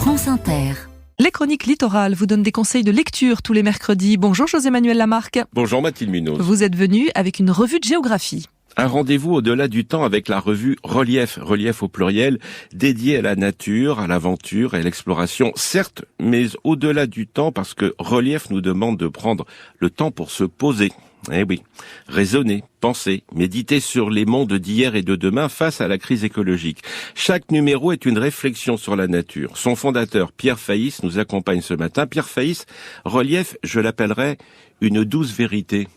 France Inter. Les chroniques littorales vous donnent des conseils de lecture tous les mercredis. Bonjour José-Manuel Lamarque. Bonjour Mathilde Munoz. Vous êtes venu avec une revue de géographie. Un rendez-vous au-delà du temps avec la revue Relief, Relief au pluriel, dédiée à la nature, à l'aventure et à l'exploration, certes, mais au-delà du temps parce que Relief nous demande de prendre le temps pour se poser. Eh oui, raisonner, penser, méditer sur les mondes d'hier et de demain face à la crise écologique. Chaque numéro est une réflexion sur la nature. Son fondateur, Pierre Faïs, nous accompagne ce matin. Pierre Faïs, Relief, je l'appellerais une douce vérité.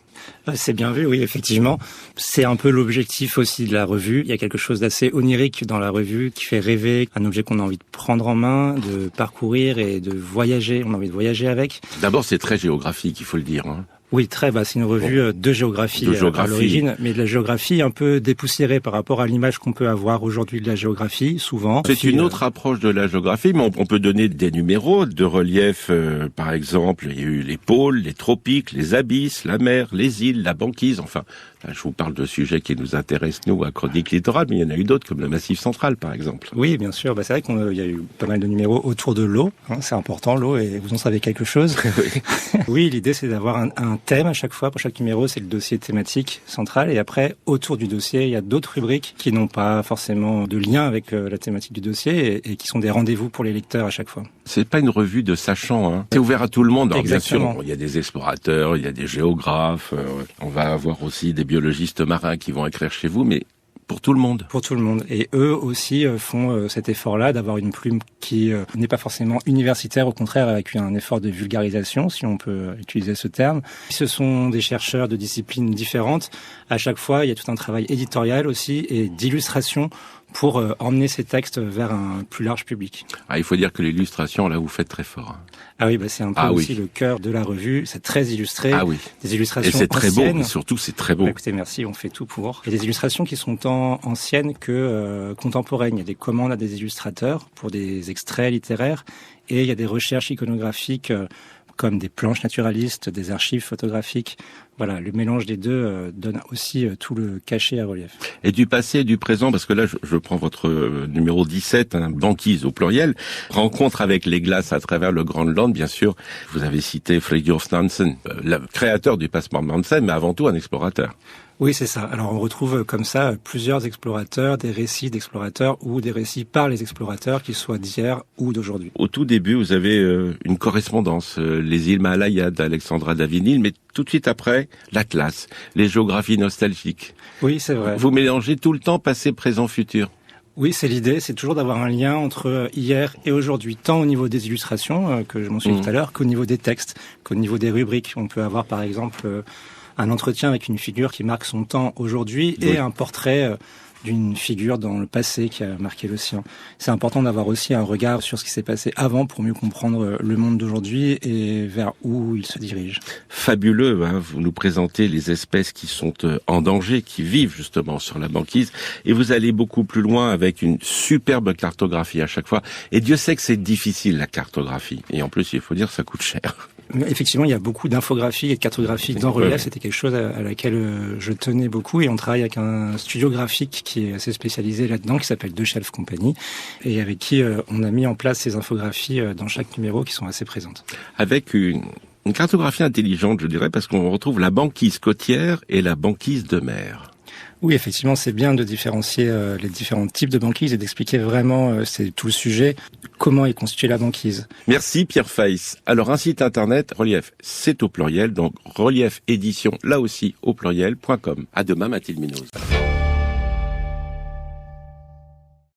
C'est bien vu, oui, effectivement. C'est un peu l'objectif aussi de la revue. Il y a quelque chose d'assez onirique dans la revue qui fait rêver, un objet qu'on a envie de prendre en main, de parcourir et de voyager. On a envie de voyager avec. D'abord, c'est très géographique, il faut le dire. Oui, c'est une revue de géographie à l'origine, mais de la géographie un peu dépoussiérée par rapport à l'image qu'on peut avoir aujourd'hui de la géographie, souvent. C'est une autre approche de la géographie, mais on peut donner des numéros de Relief, par exemple. Il y a eu les pôles, les tropiques, les abysses, la mer, les îles, la banquise, enfin... Là, je vous parle de sujets qui nous intéressent, nous, à Chronique Littorale, mais il y en a eu d'autres, comme le Massif Central, par exemple. Oui, bien sûr. C'est vrai qu'il y a eu pas mal de numéros autour de l'eau. C'est important, l'eau, et vous en savez quelque chose. Oui, l'idée, c'est d'avoir un thème à chaque fois. Pour chaque numéro, c'est le dossier thématique central. Et après, autour du dossier, il y a d'autres rubriques qui n'ont pas forcément de lien avec la thématique du dossier et qui sont des rendez-vous pour les lecteurs à chaque fois. C'est pas une revue de sachants, C'est ouvert à tout le monde. Alors, bien Exactement. sûr, il y a des explorateurs, il y a des géographes, on va avoir aussi des biologistes marins qui vont écrire chez vous, mais pour tout le monde. Pour tout le monde. Et eux aussi font cet effort-là d'avoir une plume qui n'est pas forcément universitaire, au contraire avec un effort de vulgarisation, si on peut utiliser ce terme. Ce sont des chercheurs de disciplines différentes. À chaque fois, il y a tout un travail éditorial aussi et d'illustration pour emmener ces textes vers un plus large public. Il faut dire que l'illustration, là, vous faites très fort. Ah oui, c'est un peu aussi le cœur de la revue. C'est très illustré. Des illustrations et c'est très anciennes. beau, et surtout c'est très beau. Écoutez, merci, on fait tout pour. Il y a des illustrations qui sont tant anciennes que contemporaines. Il y a des commandes à des illustrateurs pour des extraits littéraires et il y a des recherches iconographiques comme des planches naturalistes, des archives photographiques. Voilà, le mélange des deux donne aussi tout le cachet à Relief. Et du passé et du présent, parce que là, je prends votre numéro 17, banquise au pluriel, rencontre avec les glaces à travers le Groenland, bien sûr. Vous avez cité Fridtjof Nansen, le créateur du passeport Nansen, mais avant tout un explorateur. Oui, c'est ça. Alors, on retrouve comme ça plusieurs explorateurs, des récits d'explorateurs ou des récits par les explorateurs, qu'ils soient d'hier ou d'aujourd'hui. Au tout début, vous avez une correspondance, les îles Malaya d'Alexandra Davinil, mais tout de suite après, l'Atlas, les géographies nostalgiques. Oui, c'est vrai. Vous mélangez tout le temps passé, présent, futur. Oui, c'est l'idée, c'est toujours d'avoir un lien entre hier et aujourd'hui, tant au niveau des illustrations, que je mentionne tout à l'heure, qu'au niveau des textes, qu'au niveau des rubriques. On peut avoir, par exemple, un entretien avec une figure qui marque son temps aujourd'hui et un portrait d'une figure dans le passé qui a marqué le sien. C'est important d'avoir aussi un regard sur ce qui s'est passé avant pour mieux comprendre le monde d'aujourd'hui et vers où il se dirige. Fabuleux, vous nous présentez les espèces qui sont en danger, qui vivent justement sur la banquise, et vous allez beaucoup plus loin avec une superbe cartographie à chaque fois. Et Dieu sait que c'est difficile la cartographie, et en plus il faut dire ça coûte cher. Effectivement, il y a beaucoup d'infographies et de cartographies dans Relief. C'était quelque chose à laquelle je tenais beaucoup et on travaille avec un studio graphique qui est assez spécialisé là-dedans, qui s'appelle De Shelf Company et avec qui on a mis en place ces infographies dans chaque numéro qui sont assez présentes. Avec une cartographie intelligente, je dirais, parce qu'on retrouve la banquise côtière et la banquise de mer. Oui, effectivement, c'est bien de différencier les différents types de banquises et d'expliquer vraiment, c'est tout le sujet, comment est constituée la banquise. Merci Pierre Faïs. Alors un site internet, Relief, c'est au pluriel, donc Relief Édition, là aussi au pluriel.com. À demain Mathilde Munoz.